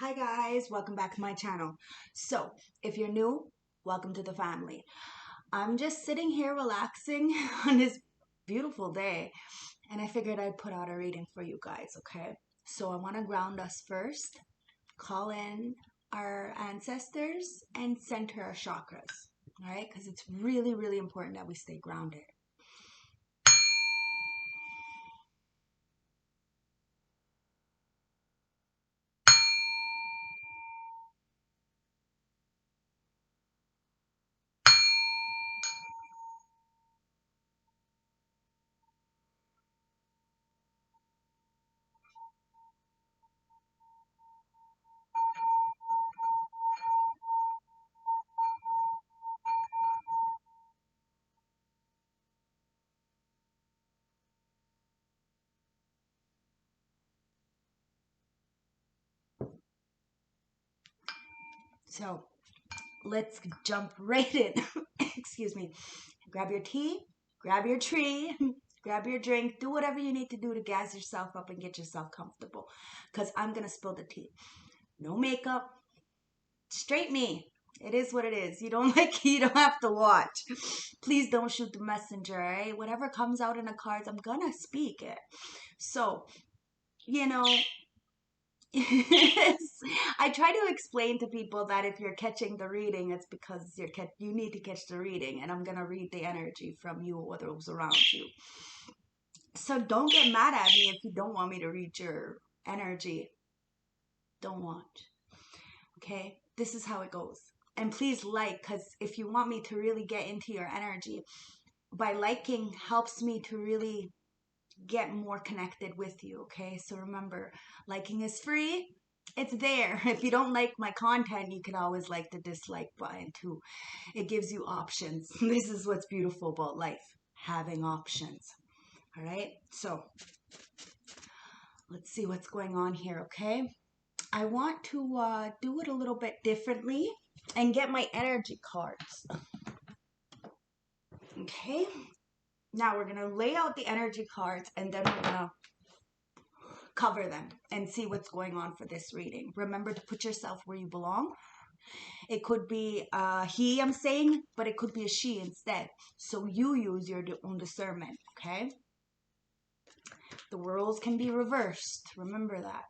Hi guys, welcome back to my channel. So, if you're new, welcome to the family. I'm just sitting here relaxing on this beautiful day, and I figured I'd put out a reading for you guys, okay? So, I want to ground us first, call in our ancestors, and center our chakras, all right? Because it's really, really important that we stay grounded. So, let's jump right in. Excuse me. Grab your tea, grab your tree, grab your drink, do whatever you need to do to gas yourself up and get yourself comfortable. Because I'm going to spill the tea. No makeup, straight me. It is what it is. You don't you don't have to watch. Please don't shoot the messenger, right? Whatever comes out in the cards, I'm going to speak it. So, you know, I try to explain to people that if you're catching the reading, it's because you need to catch the reading, and I'm gonna read the energy from you or those around you. So don't get mad at me if you don't want me to read your energy. Don't watch. Okay, this is how it goes. And please because if you want me to really get into your energy, by liking helps me to really get more connected with you. Okay, so remember, liking is free. It's there. If you don't like my content, you can always like the dislike button too. It gives you options. This is what's beautiful about life, having options. All right, so let's see what's going on here. Okay, I want to do it a little bit differently and get my energy cards. Okay, now we're gonna lay out the energy cards, and then we're gonna cover them and see what's going on for this reading. Remember to put yourself where you belong. It could be he, I'm saying, but it could be a she instead. So you use your own discernment, okay? The roles can be reversed. Remember that.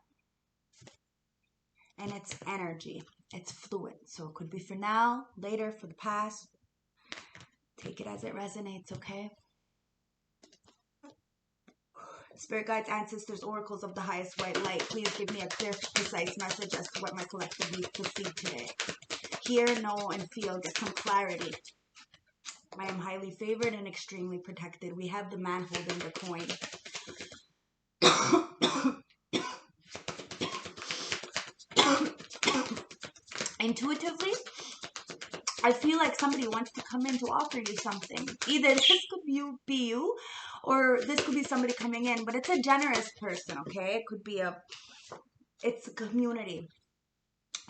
And it's energy. It's fluid. So it could be for now, later, for the past. Take it as it resonates, okay? Spirit guides, ancestors, oracles of the highest white light, please give me a clear, precise message as to what my collective needs to see today. Hear, know, and feel. Get some clarity. I am highly favored and extremely protected. We have the man holding the coin. Intuitively, I feel like somebody wants to come in to offer you something. Either this could be you, or this could be somebody coming in, but it's a generous person, okay? It could be it's a community.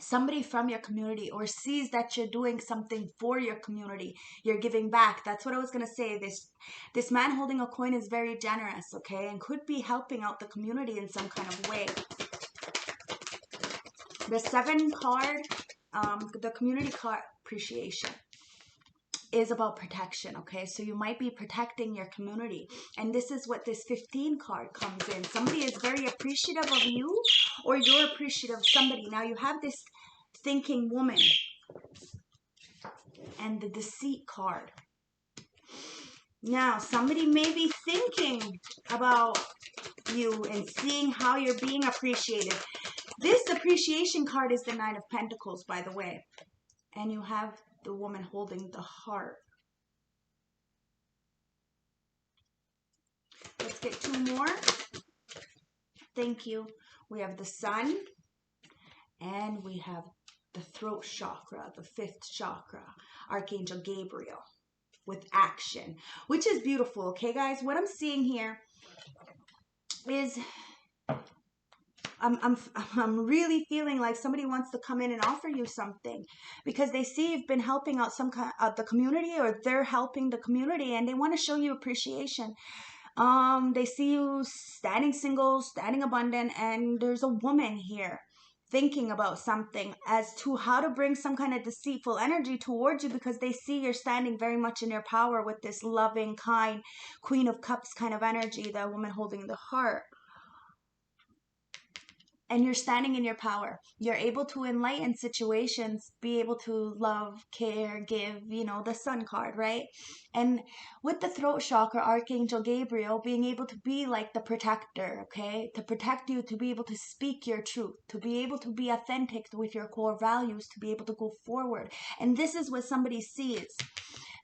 Somebody from your community, or sees that you're doing something for your community. You're giving back. That's what I was going to say. This man holding a coin is very generous, okay? And could be helping out the community in some kind of way. The 7 card, the community card, appreciation, is about protection, okay? So you might be protecting your community. And this is what this 15 card comes in. Somebody is very appreciative of you, or you're appreciative of somebody. Now you have this thinking woman and the deceit card. Now somebody may be thinking about you and seeing how you're being appreciated. This appreciation card is the 9 of Pentacles, by the way. And you have the woman holding the heart. Let's get 2 more. Thank you. We have the Sun, and we have the throat chakra, the 5th chakra, Archangel Gabriel, with action, which is beautiful. Okay, guys, what I'm seeing here is I'm really feeling like somebody wants to come in and offer you something, because they see you've been helping out some kind of the community, or they're helping the community, and they want to show you appreciation. They see you standing single, standing abundant, and there's a woman here. thinking about something as to how to bring some kind of deceitful energy towards you, because they see you're standing very much in your power with this loving, kind Queen of Cups kind of energy, the woman holding the heart. And you're standing in your power. You're able to enlighten situations, be able to love, care, give, the Sun card, right? And with the throat chakra, Archangel Gabriel being able to be like the protector, okay? To protect you, to be able to speak your truth, to be able to be authentic with your core values, to be able to go forward. And this is what somebody sees,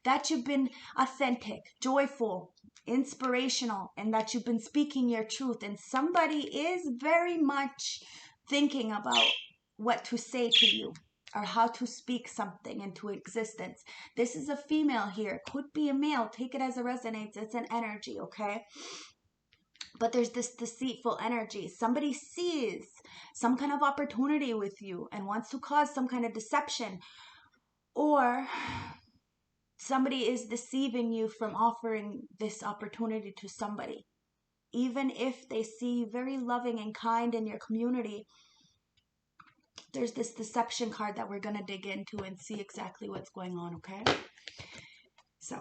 that you've been authentic, joyful, inspirational, and that you've been speaking your truth. And somebody is very much thinking about what to say to you or how to speak something into existence. This is a female here, could be a male, take it as it resonates. It's an energy, okay? But there's this deceitful energy. Somebody sees some kind of opportunity with you and wants to cause some kind of deception, or somebody is deceiving you from offering this opportunity to somebody. Even if they see you very loving and kind in your community, there's this deception card that we're going to dig into and see exactly what's going on, okay? So,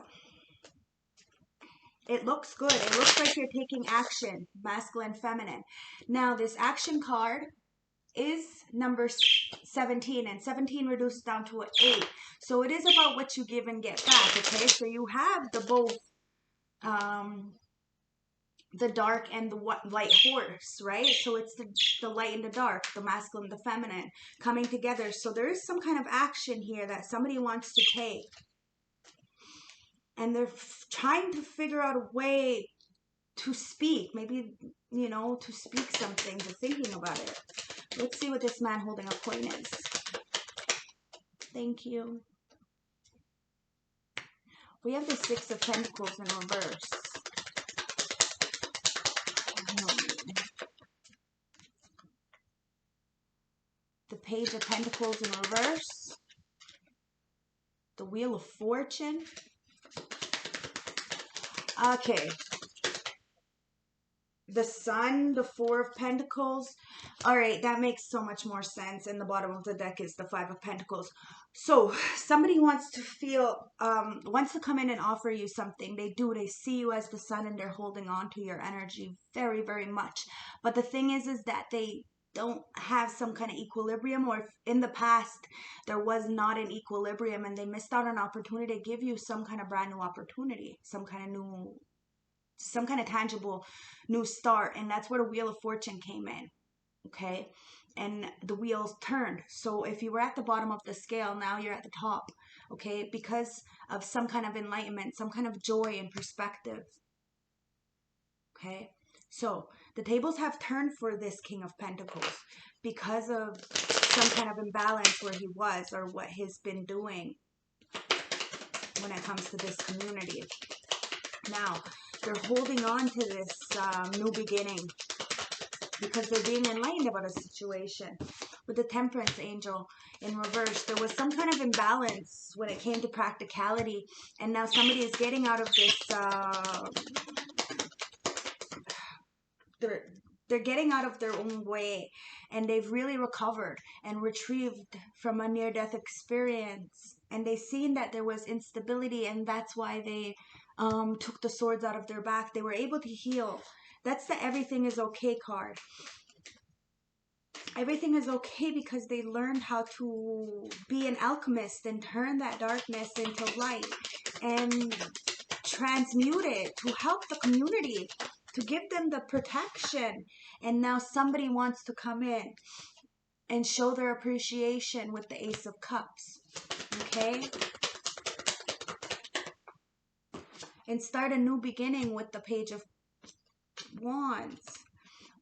it looks good. It looks like you're taking action, masculine, feminine. Now, this action card is number 17, and 17 reduces down to an 8. So it is about what you give and get back, okay? So you have the both the dark and the light horse, right? So it's the light and the dark, the masculine, the feminine coming together. So there is some kind of action here that somebody wants to take, and they're trying to figure out a way to speak, maybe, to speak something, they're thinking about it. Let's see what this man holding a coin is. Thank you. We have the Six of Pentacles in reverse. The Page of Pentacles in reverse. The Wheel of Fortune. Okay. The Sun, the Four of Pentacles. All right, that makes so much more sense. And the bottom of the deck is the Five of Pentacles. So somebody wants to feel, wants to come in and offer you something. They do. They see you as the sun, and they're holding on to your energy very, very much. But the thing is that they don't have some kind of equilibrium, or if in the past there was not an equilibrium and they missed out on an opportunity to give you some kind of brand new opportunity, some kind of tangible new start. And that's where the Wheel of Fortune came in, okay? And the wheels turned. So if you were at the bottom of the scale, now you're at the top, okay? Because of some kind of enlightenment, some kind of joy and perspective, okay? So the tables have turned for this King of Pentacles because of some kind of imbalance where he was, or what he's been doing when it comes to this community. Now, they're holding on to this new beginning because they're being enlightened about a situation. With the Temperance Angel in reverse, there was some kind of imbalance when it came to practicality, and now somebody is getting out of this, they're getting out of their own way, and they've really recovered and retrieved from a near-death experience, and they've seen that there was instability, and that's why they took the swords out of their back. They were able to heal. That's the everything is okay card. Everything is okay because they learned how to be an alchemist and turn that darkness into light and transmute it to help the community, to give them the protection. And now somebody wants to come in and show their appreciation with the Ace of Cups, okay? And start a new beginning with the Page of Wands,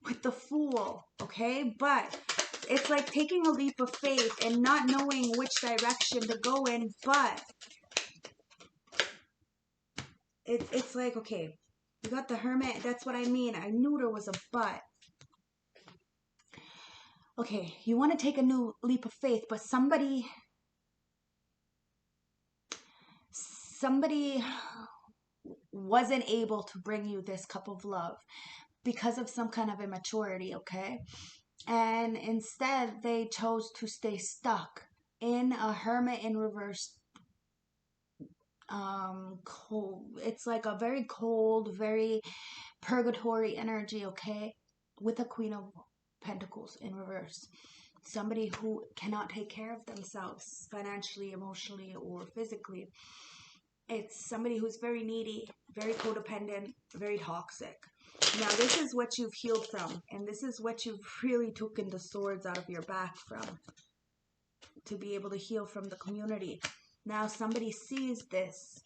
with the Fool, okay? But it's like taking a leap of faith and not knowing which direction to go in, but it's like, okay, you got the Hermit. That's what I mean. I knew there was a but. Okay, you want to take a new leap of faith, but somebody wasn't able to bring you this cup of love because of some kind of immaturity, okay? And instead, they chose to stay stuck in a hermit in reverse. Cold. It's like a very cold, very purgatory energy, okay? With a Queen of Pentacles in reverse. Somebody who cannot take care of themselves financially, emotionally, or physically. It's somebody who's very needy, very codependent, very toxic. Now, this is what you've healed from, and this is what you've really taken the swords out of your back from, to be able to heal from the community. Now, somebody sees this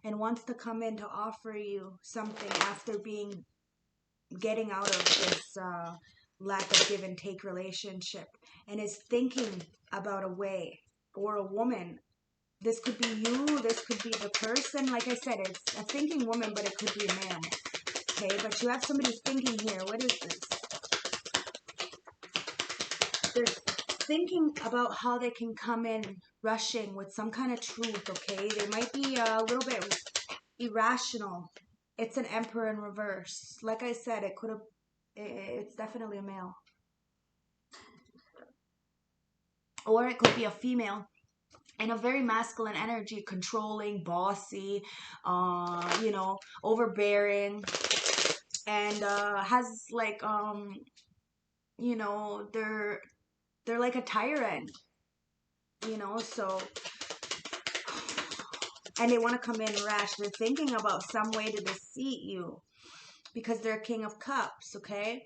and wants to come in to offer you something after getting out of this lack of give and take relationship, and is thinking about a way, or a woman. This could be you, this could be the person. Like I said, it's a thinking woman, but it could be a man. Okay, but you have somebody thinking here. What is this? They're thinking about how they can come in rushing with some kind of truth, okay? They might be a little bit irrational. It's an Emperor in reverse. Like I said, it's definitely a male. Or it could be a female. And a very masculine energy, controlling, bossy, overbearing, and has like they're like a tyrant, so, and they want to come in rash. They're thinking about some way to deceive you because they're King of Cups, okay?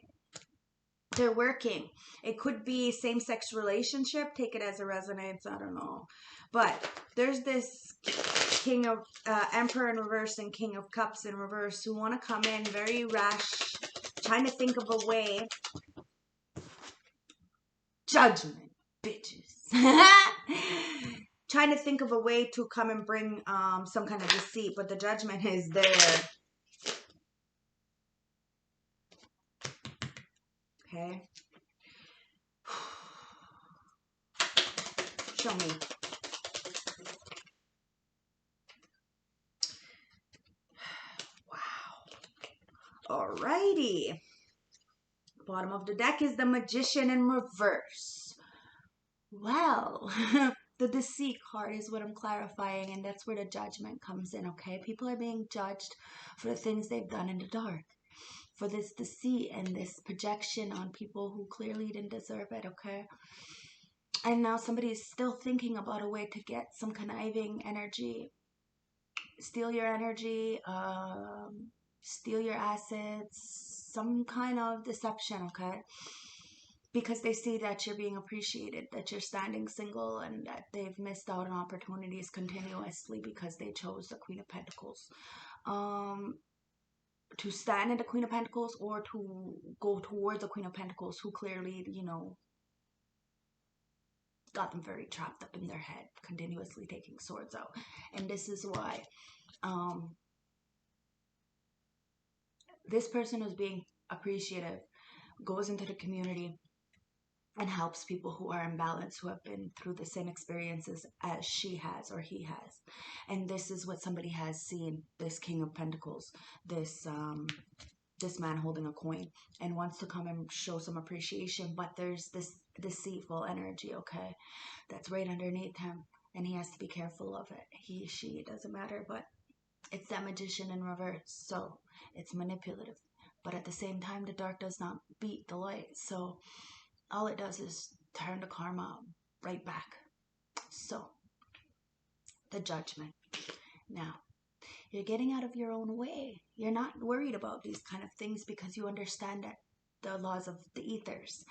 They're working. It could be same-sex relationship. Take it as a resonance. I don't know. But there's this King of Emperor in reverse and King of Cups in reverse who want to come in very rash, trying to think of a way. Judgment, bitches. Trying to think of a way to come and bring some kind of deceit, but the judgment is there. Okay. Show me. Wow. Alrighty. Bottom of the deck is the Magician in reverse. Well, the deceit card is what I'm clarifying, and that's where the judgment comes in, okay? People are being judged for the things they've done in the dark, for this deceit and this projection on people who clearly didn't deserve it, okay? And now somebody is still thinking about a way to get some conniving energy, steal your energy, steal your assets, some kind of deception, okay? Because they see that you're being appreciated, that you're standing single, and that they've missed out on opportunities continuously because they chose the Queen of Pentacles. To stand in the Queen of Pentacles, or to go towards the Queen of Pentacles, who clearly, got them very trapped up in their head, continuously taking swords out. And this is why this person who's being appreciative goes into the community and helps people who are imbalanced, who have been through the same experiences as she has or he has. And this is what somebody has seen, this King of Pentacles, this man holding a coin, and wants to come and show some appreciation, but there's this deceitful energy, okay, that's right underneath him, and he has to be careful of it. He, she, it doesn't matter, but it's that Magician in reverse, so it's manipulative. But at the same time, the dark does not beat the light, so all it does is turn the karma right back. So, the judgment. Now, you're getting out of your own way. You're not worried about these kind of things because you understand that the laws of the ethers,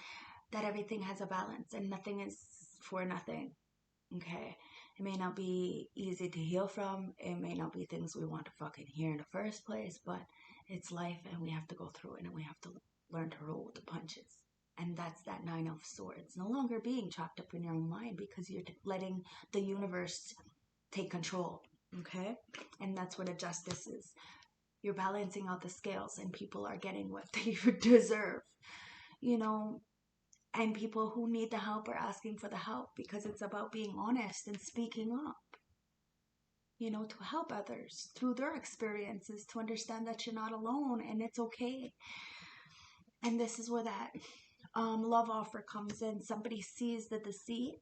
that everything has a balance and nothing is for nothing. Okay? It may not be easy to heal from. It may not be things we want to fucking hear in the first place, but it's life and we have to go through it, and we have to learn to roll with the punches. And that's that Nine of Swords. No longer being trapped up in your own mind because you're letting the universe take control. Okay? And that's what a justice is. You're balancing out the scales, and people are getting what they deserve. And people who need the help are asking for the help because it's about being honest and speaking up. To help others through their experiences, to understand that you're not alone and it's okay. And this is where that love offer comes in. Somebody sees the deceit.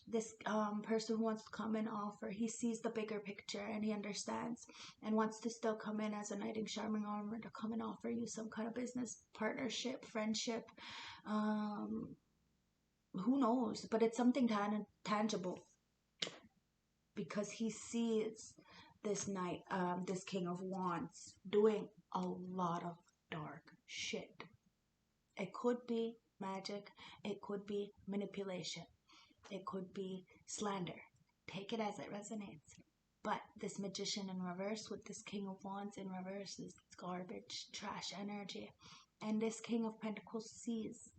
This person who wants to come and offer, he sees the bigger picture and he understands and wants to still come in as a knight in shining armor to come and offer you some kind of business partnership, friendship, who knows, but it's something tangible, because he sees this knight, this King of Wands doing a lot of dark shit. It could be magic, it could be manipulation, it could be slander. Take it as it resonates. But this Magician in reverse with this King of Wands in reverse is garbage, trash energy. And this King of Pentacles sees,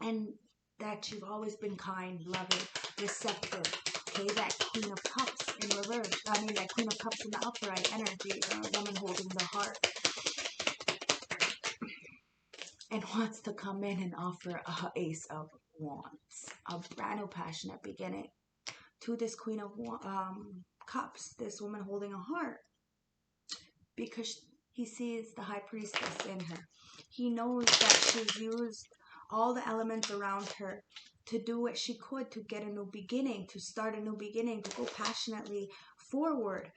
and that you've always been kind, loving, receptive. Okay, that Queen of Cups in reverse. That Queen of Cups in the upright energy, woman holding the heart. And wants to come in and offer a Ace of Wands. A brand new passionate beginning to this Queen of Cups, this woman holding a heart. Because he sees the High Priestess in her. He knows that she's used all the elements around her to do what she could to get a new beginning, to start a new beginning, to go passionately forward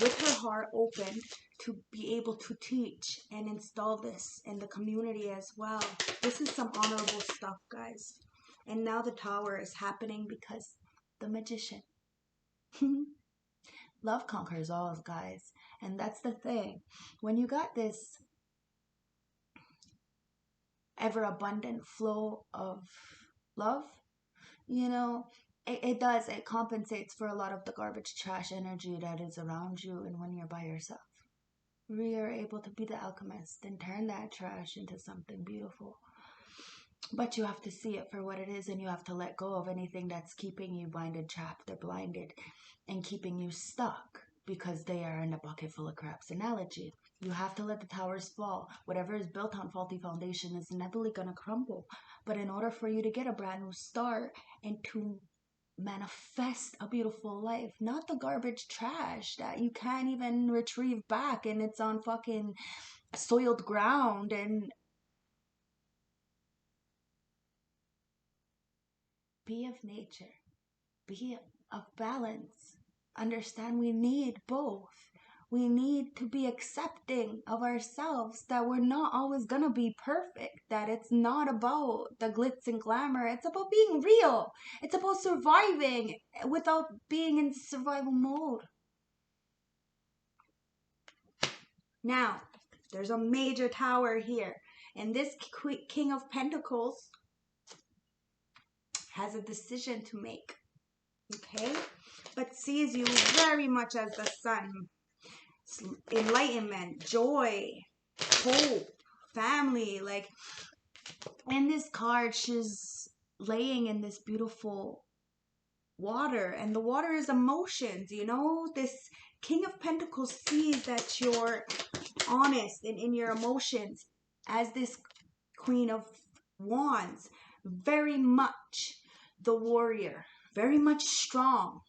with her heart open, to be able to teach and install this in the community as well. This is some honorable stuff, guys. And now the Tower is happening because the Magician. Love conquers all, guys. And that's the thing. When you got this ever abundant flow of love, it compensates for a lot of the garbage trash energy that is around you. And when you're by yourself, we are able to be the alchemist and turn that trash into something beautiful. But you have to see it for what it is, and you have to let go of anything that's keeping you binded, trapped, or blinded, and keeping you stuck, because they are in a bucket full of craps analogy. You have to let the towers fall. Whatever is built on faulty foundation is inevitably going to crumble. But in order for you to get a brand new start and to manifest a beautiful life, not the garbage trash that you can't even retrieve back, and it's on fucking soiled ground, and be of nature, be of balance. Understand we need both. We need to be accepting of ourselves, that we're not always gonna be perfect, that it's not about the glitz and glamour, it's about being real. It's about surviving without being in survival mode. Now, there's a major Tower here, and this King of Pentacles has a decision to make, okay? But sees you very much as the sun. Enlightenment, joy, hope, family. Like, in this card, she's laying in this beautiful water, and the water is emotions. This King of Pentacles sees that you're honest and in your emotions, as this Queen of Wands, very much the warrior, very much strong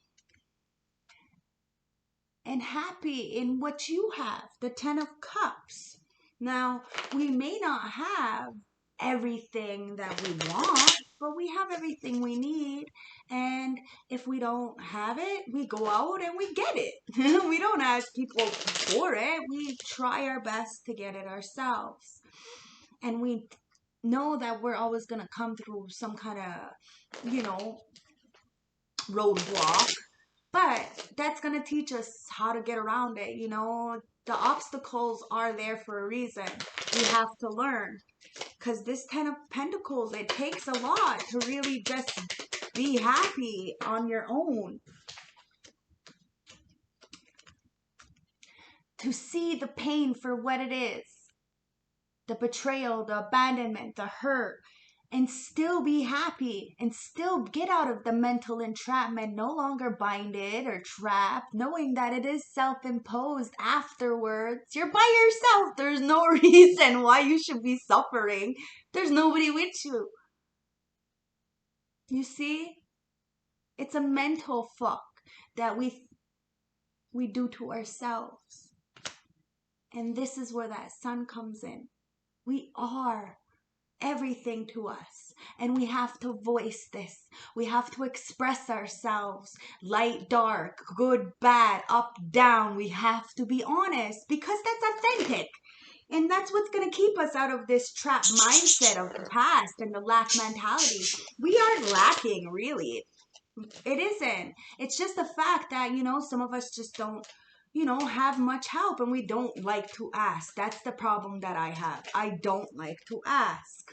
and happy in what you have, the Ten of Cups. Now, we may not have everything that we want, but we have everything we need. And if we don't have it, we go out and we get it. We don't ask people for it. We try our best to get it ourselves. And we know that we're always going to come through some kind of, roadblock. But that's going to teach us how to get around it. The obstacles are there for a reason. We have to learn. Because this Ten of Pentacles, it takes a lot to really just be happy on your own. To see the pain for what it is. The betrayal, the abandonment, the hurt. And still be happy, and still get out of the mental entrapment, no longer binded or trapped, knowing that it is self-imposed afterwards. You're by yourself. There's no reason why you should be suffering. There's nobody with you. You see? It's a mental fuck that we do to ourselves. And this is where that sun comes in. We are everything to us. And we have to voice this. We have to express ourselves. Light, dark, good, bad, up, down. We have to be honest because that's authentic. And that's what's going to keep us out of this trap mindset of the past and the lack mentality. We aren't lacking, really. It isn't. It's just the fact that, some of us just don't, have much help, and we don't like to ask. That's the problem that I have. I don't like to ask.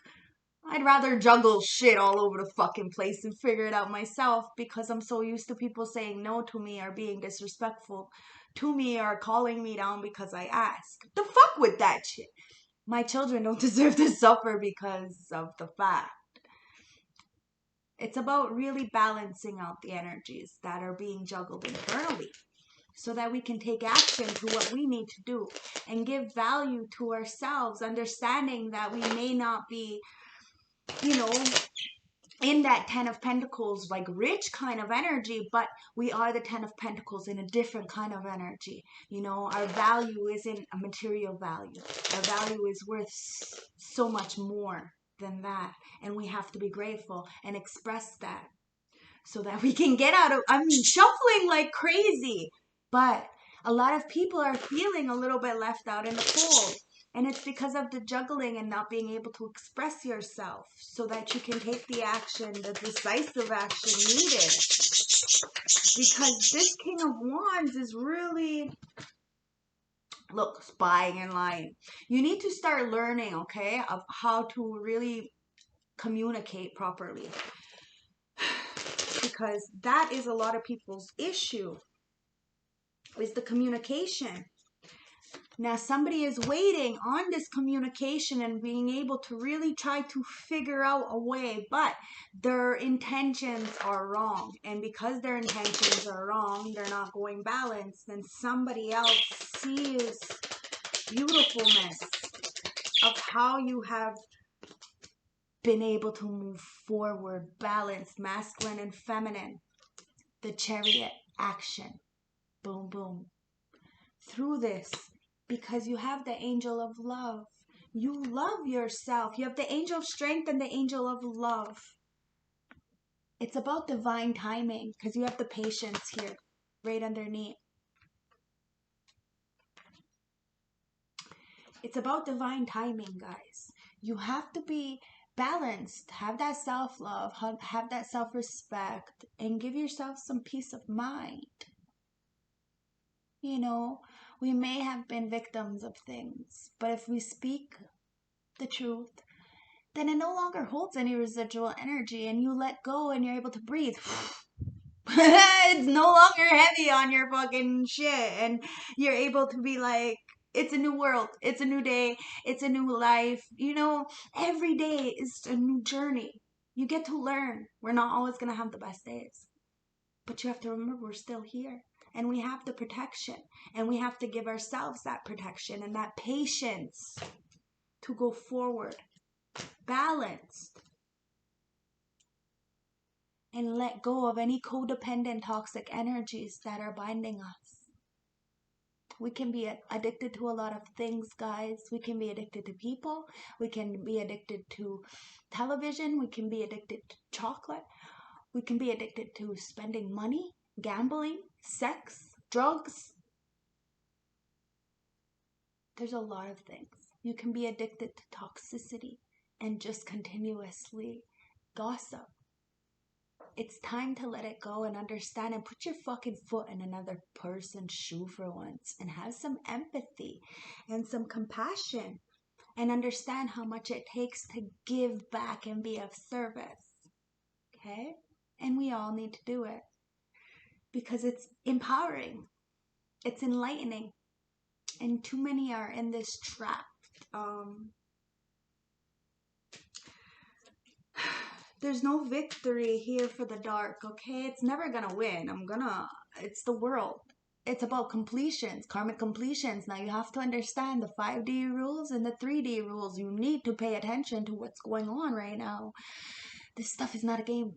I'd rather juggle shit all over the fucking place and figure it out myself because I'm so used to people saying no to me or being disrespectful to me or calling me down because I ask. The fuck with that shit. My children don't deserve to suffer because of the fact. It's about really balancing out the energies that are being juggled internally so that we can take action to what we need to do and give value to ourselves, understanding that we may not be, in that 10 of Pentacles, like rich kind of energy, but we are the 10 of Pentacles in a different kind of energy. Our value isn't a material value. Our value is worth so much more than that. And we have to be grateful and express that so that we can get out of, shuffling like crazy. But a lot of people are feeling a little bit left out in the cold. And it's because of the juggling and not being able to express yourself so that you can take the action, the decisive action needed. Because this King of Wands is really, look, spying and lying. You need to start learning, okay, of how to really communicate properly. Because that is a lot of people's issue, is the communication. Now, somebody is waiting on this communication and being able to really try to figure out a way, but their intentions are wrong. And because their intentions are wrong, they're not going balanced. Then somebody else sees beautifulness of how you have been able to move forward, balanced, masculine and feminine. The Chariot, action. Boom, boom. Through this, because you have the angel of love. You love yourself. You have the angel of strength and the angel of love. It's about divine timing because you have the patience here, right underneath. It's about divine timing, guys. You have to be balanced, have that self-love, have that self-respect, and give yourself some peace of mind. We may have been victims of things, but if we speak the truth, then it no longer holds any residual energy and you let go and you're able to breathe. It's no longer heavy on your fucking shit and you're able to be like, it's a new world, it's a new day, it's a new life. Every day is a new journey. You get to learn. We're not always going to have the best days, but you have to remember we're still here. And we have the protection. And we have to give ourselves that protection and that patience to go forward. Balanced. And let go of any codependent toxic energies that are binding us. We can be addicted to a lot of things, guys. We can be addicted to people. We can be addicted to television. We can be addicted to chocolate. We can be addicted to spending money, gambling, sex, drugs. There's a lot of things. You can be addicted to toxicity and just continuously gossip. It's time to let it go and understand and put your fucking foot in another person's shoe for once and have some empathy and some compassion and understand how much it takes to give back and be of service. Okay? And we all need to do it because it's empowering. It's enlightening. And too many are in this trap. There's no victory here for the dark, okay? It's never gonna win. It's the world. It's about completions, karmic completions. Now you have to understand the 5D rules and the 3D rules. You need to pay attention to what's going on right now. This stuff is not a game.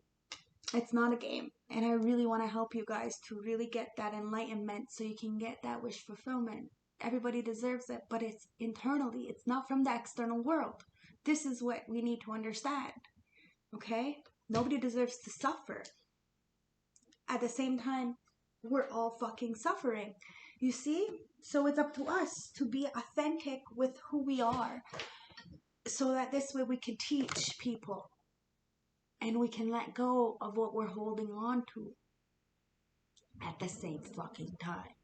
It's not a game. And I really want to help you guys to really get that enlightenment so you can get that wish fulfillment. Everybody deserves it, but it's internally. It's not from the external world. This is what we need to understand. Okay? Nobody deserves to suffer. At the same time, we're all fucking suffering. You see? So it's up to us to be authentic with who we are, so that this way we can teach people and we can let go of what we're holding on to at the same fucking time.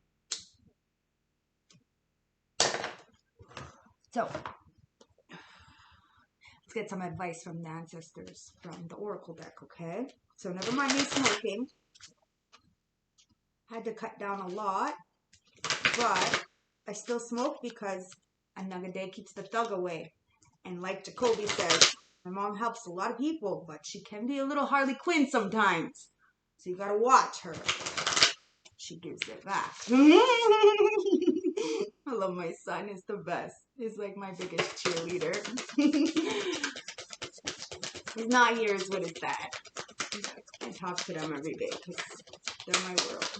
So, let's get some advice from the ancestors from the Oracle deck, okay? So, never mind me smoking. Had to cut down a lot, but I still smoke because another day keeps the thug away. And like Jacoby says, my mom helps a lot of people, but she can be a little Harley Quinn sometimes. So you gotta watch her. She gives it back. I love my son. He's the best. He's like my biggest cheerleader. He's not here with his dad. I talk to them every day because they're my world.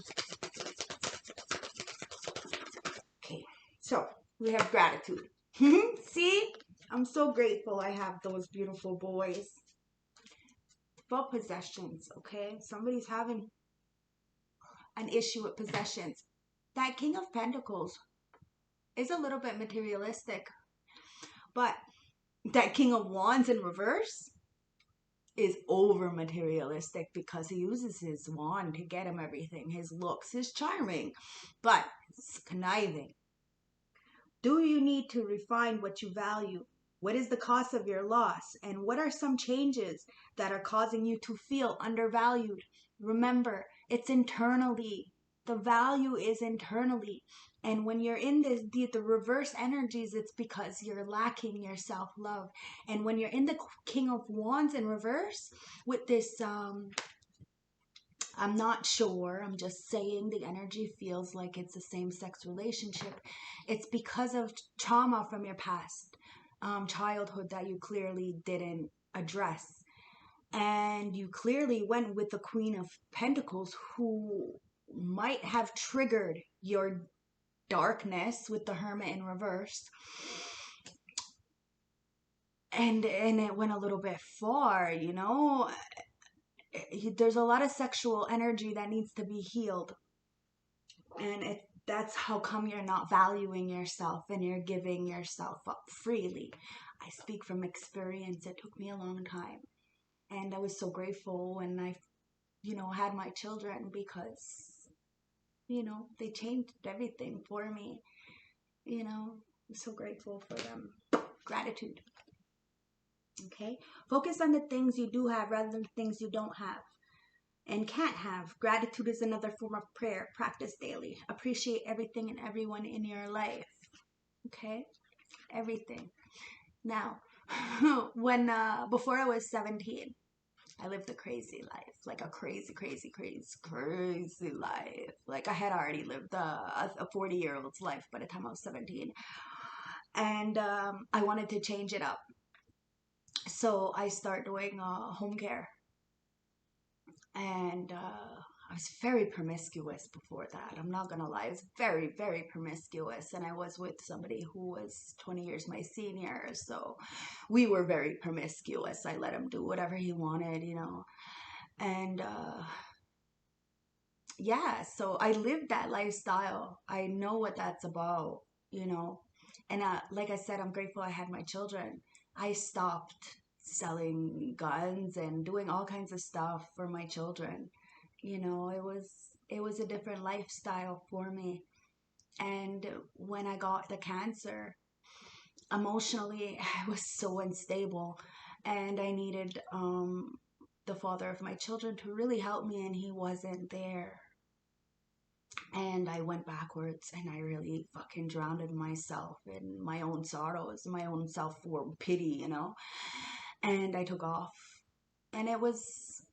Okay, so we have gratitude. See? I'm so grateful I have those beautiful boys. About possessions, okay? Somebody's having an issue with possessions. That King of Pentacles is a little bit materialistic, but that King of Wands in reverse is over materialistic because he uses his wand to get him everything. His looks is charming, but it's conniving. Do you need to refine what you value? What is the cost of your loss? And what are some changes that are causing you to feel undervalued? Remember, it's internally. The value is internally. And when you're in the reverse energies, it's because you're lacking your self-love. And when you're in the King of Wands in reverse with this, I'm not sure, I'm just saying the energy feels like it's a same-sex relationship. It's because of trauma from your past childhood that you clearly didn't address. And you clearly went with the Queen of Pentacles, who might have triggered your darkness with the Hermit in reverse. And it went a little bit far, you know. There's a lot of sexual energy that needs to be healed. And that's how come you're not valuing yourself and you're giving yourself up freely. I speak from experience. It took me a long time. And I was so grateful when I, had my children, because, they changed everything for me. I'm so grateful for them. Gratitude. Okay? Focus on the things you do have rather than things you don't have and can't have. Gratitude is another form of prayer. Practice daily. Appreciate everything and everyone in your life. Okay? Everything. Now, before I was 17, I lived a crazy life, like a crazy life. Like I had already lived a 40-year-old's life by the time I was 17. And I wanted to change it up. So I started doing home care. And I was very promiscuous before that. I'm not going to lie. I was very, very promiscuous. And I was with somebody who was 20 years my senior. So we were very promiscuous. I let him do whatever he wanted, And yeah, so I lived that lifestyle. I know what that's about, And like I said, I'm grateful I had my children. I stopped selling guns and doing all kinds of stuff for my children. It was a different lifestyle for me. And when I got the cancer, emotionally, I was so unstable, and I needed the father of my children to really help me, and he wasn't there. And I went backwards, and I really fucking drowned myself in my own sorrows, my own self-pity, And I took off. And it was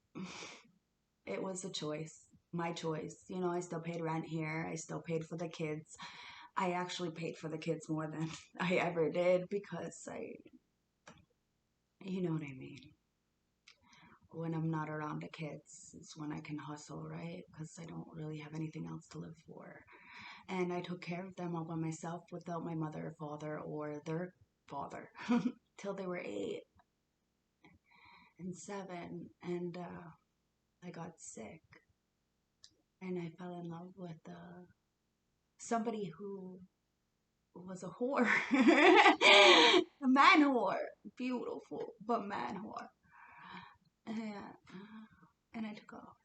a choice, my choice. I still paid rent here. I still paid for the kids. I actually paid for the kids more than I ever did because you know what I mean. When I'm not around the kids is when I can hustle, right? Because I don't really have anything else to live for. And I took care of them all by myself without my mother, father, or their father. till they were 8 and 7, and I got sick, and I fell in love with somebody who was a whore, a man whore, beautiful but man whore, and I took off,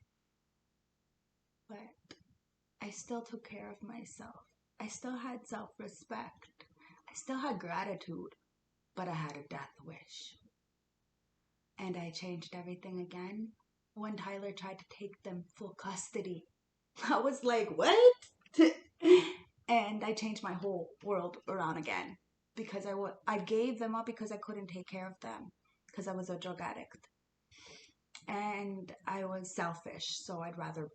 but I still took care of myself. I still had self-respect. I still had gratitude, but I had a death wish. And I changed everything again when Tyler tried to take them full custody. I was like, what? And I changed my whole world around again because I gave them up because I couldn't take care of them because I was a drug addict. And I was selfish, so I'd rather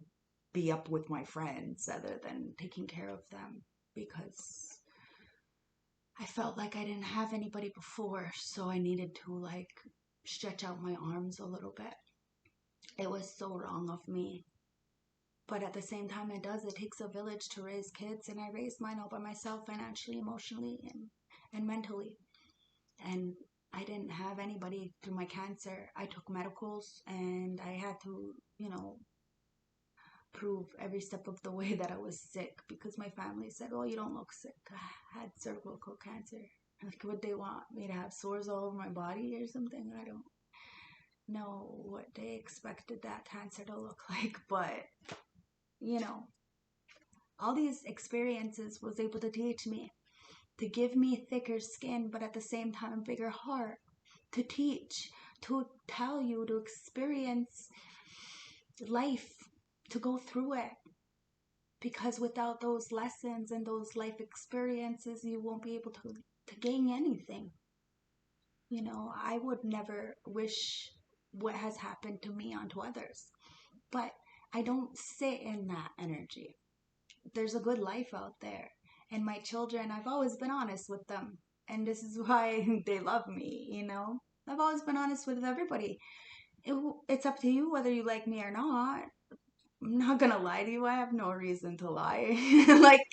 be up with my friends other than taking care of them because I felt like I didn't have anybody before, so I needed to like stretch out my arms a little bit. It was so wrong of me. But at the same time, it takes a village to raise kids, and I raised mine all by myself, financially, emotionally, and mentally. And I didn't have anybody through my cancer. I took medicals, and I had to, prove every step of the way that I was sick because my family said, "Oh, you don't look sick." I had cervical cancer. Like, would they want me to have sores all over my body or something? I don't know what they expected that cancer to look like, but all these experiences was able to teach me, to give me thicker skin, but at the same time a bigger heart, to teach, to tell you, to experience life, to go through it. Because without those lessons and those life experiences, you won't be able to gain anything. I would never wish what has happened to me onto others, but I don't sit in that energy. There's a good life out there. And my children, I've always been honest with them. And this is why they love me, I've always been honest with everybody. It's up to you whether you like me or not. I'm not gonna lie to you. I have no reason to lie. Like,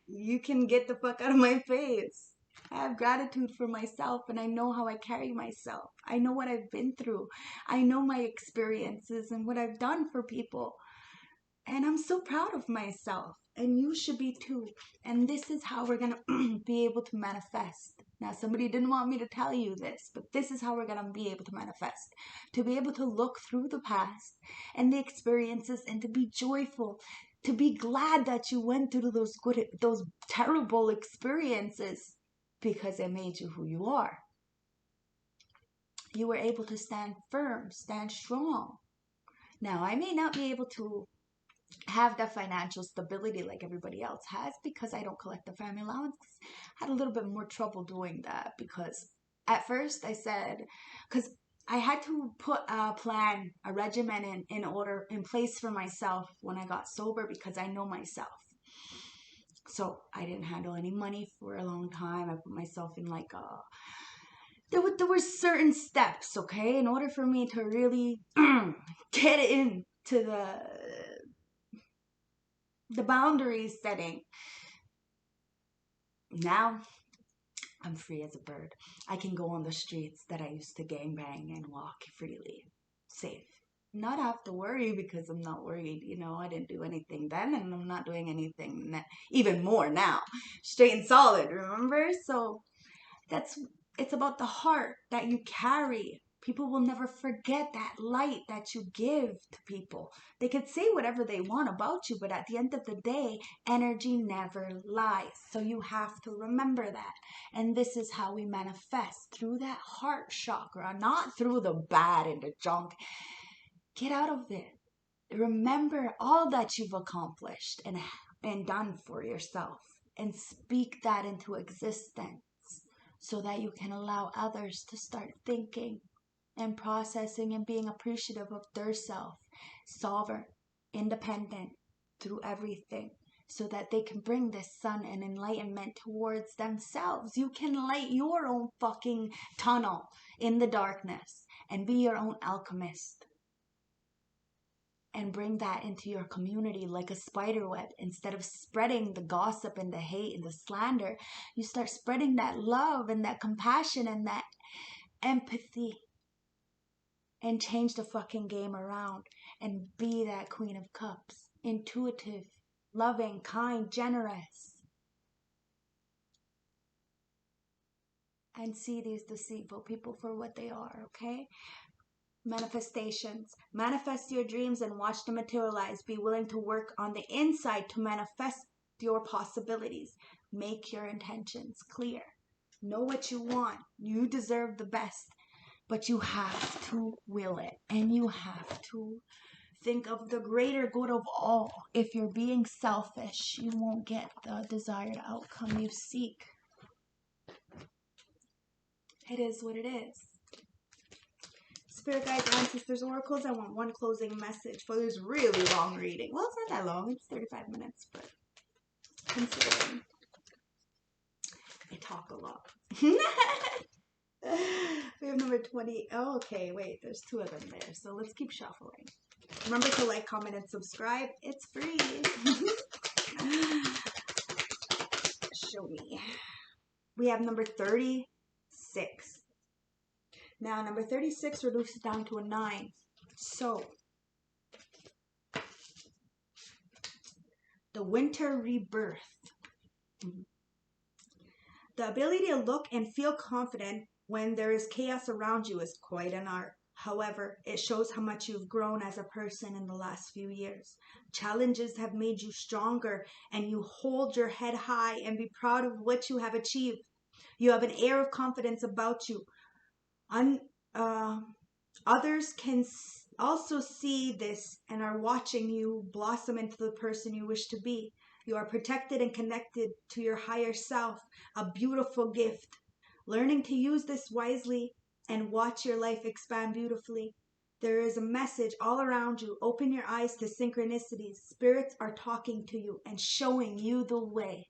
you can get the fuck out of my face. I have gratitude for myself, and I know how I carry myself. I know what I've been through. I know my experiences and what I've done for people. And I'm so proud of myself. And you should be too. And this is how we're going to be able to manifest. Now, somebody didn't want me to tell you this, but this is how we're going to be able to manifest. To be able to look through the past and the experiences and to be joyful. To be glad that you went through those terrible experiences because it made you who you are. You were able to stand firm, stand strong. Now, I may not be able to have the financial stability like everybody else has because I don't collect the family allowance. I had a little bit more trouble doing that because at first I said, because I had to put a plan, a regimen in place for myself when I got sober because I know myself. So I didn't handle any money for a long time. I put myself in like there were certain steps, okay, in order for me to really get into the boundaries setting. Now I'm free as a bird. I can go on the streets that I used to gangbang and walk freely, safe. Not have to worry because I'm not worried. I didn't do anything then, and I'm not doing anything even more now. Straight and solid, remember? So it's about the heart that you carry. People will never forget that light that you give to people. They could say whatever they want about you, but at the end of the day, energy never lies. So you have to remember that. And this is how we manifest, through that heart chakra, not through the bad and the junk. Get out of it. Remember all that you've accomplished and done for yourself, and speak that into existence so that you can allow others to start thinking and processing and being appreciative of their self, sovereign, independent through everything, so that they can bring this sun and enlightenment towards themselves. You can light your own fucking tunnel in the darkness and be your own alchemist and bring that into your community like a spider web. Instead of spreading the gossip and the hate and the slander, you start spreading that love and that compassion and that empathy, and change the fucking game around and be that Queen of Cups. Intuitive, loving, kind, generous. And see these deceitful people for what they are, okay? Manifestations. Manifest your dreams and watch them materialize. Be willing to work on the inside to manifest your possibilities. Make your intentions clear. Know what you want. You deserve the best. But you have to will it. And you have to think of the greater good of all. If you're being selfish, you won't get the desired outcome you seek. It is what it is. Spirit guides, ancestors, oracles, I want one closing message for this really long reading. Well, it's not that long. It's 35 minutes, but considering I talk a lot. We have number 20. Oh, okay, wait. There's 2 of them there. So let's keep shuffling. Remember to like, comment, and subscribe. It's free. Show me. We have number 36. Now, number 36 reduces down to a 9. So, the winter rebirth. The ability to look and feel confident when there is chaos around you is quite an art. However, it shows how much you've grown as a person in the last few years. Challenges have made you stronger, and you hold your head high and be proud of what you have achieved. You have an air of confidence about you. Others can also see this and are watching you blossom into the person you wish to be. You are protected and connected to your higher self, a beautiful gift. Learning to use this wisely and watch your life expand beautifully. There is a message all around you. Open your eyes to synchronicities. Spirits are talking to you and showing you the way.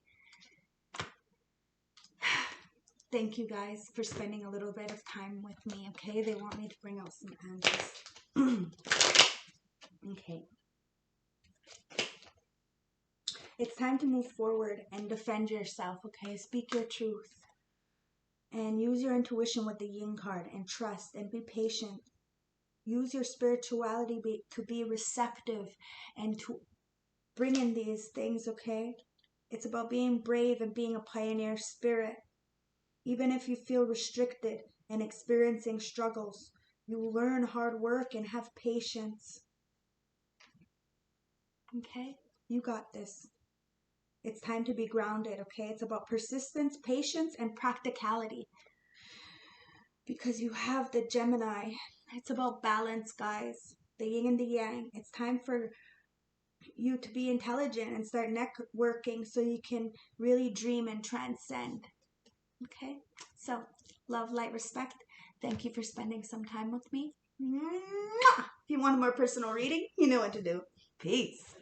Thank you guys for spending a little bit of time with me, okay? They want me to bring out some answers. Okay. It's time to move forward and defend yourself, okay? Speak your truth. And use your intuition with the yin card and trust and be patient. Use your spirituality to be receptive and to bring in these things, okay? It's about being brave and being a pioneer spirit. Even if you feel restricted and experiencing struggles, you will learn hard work and have patience. Okay? You got this. It's time to be grounded, okay? It's about persistence, patience, and practicality. Because you have the Gemini. It's about balance, guys. The yin and the yang. It's time for you to be intelligent and start networking so you can really dream and transcend. Okay? So, love, light, respect. Thank you for spending some time with me. Mwah! If you want a more personal reading, you know what to do. Peace.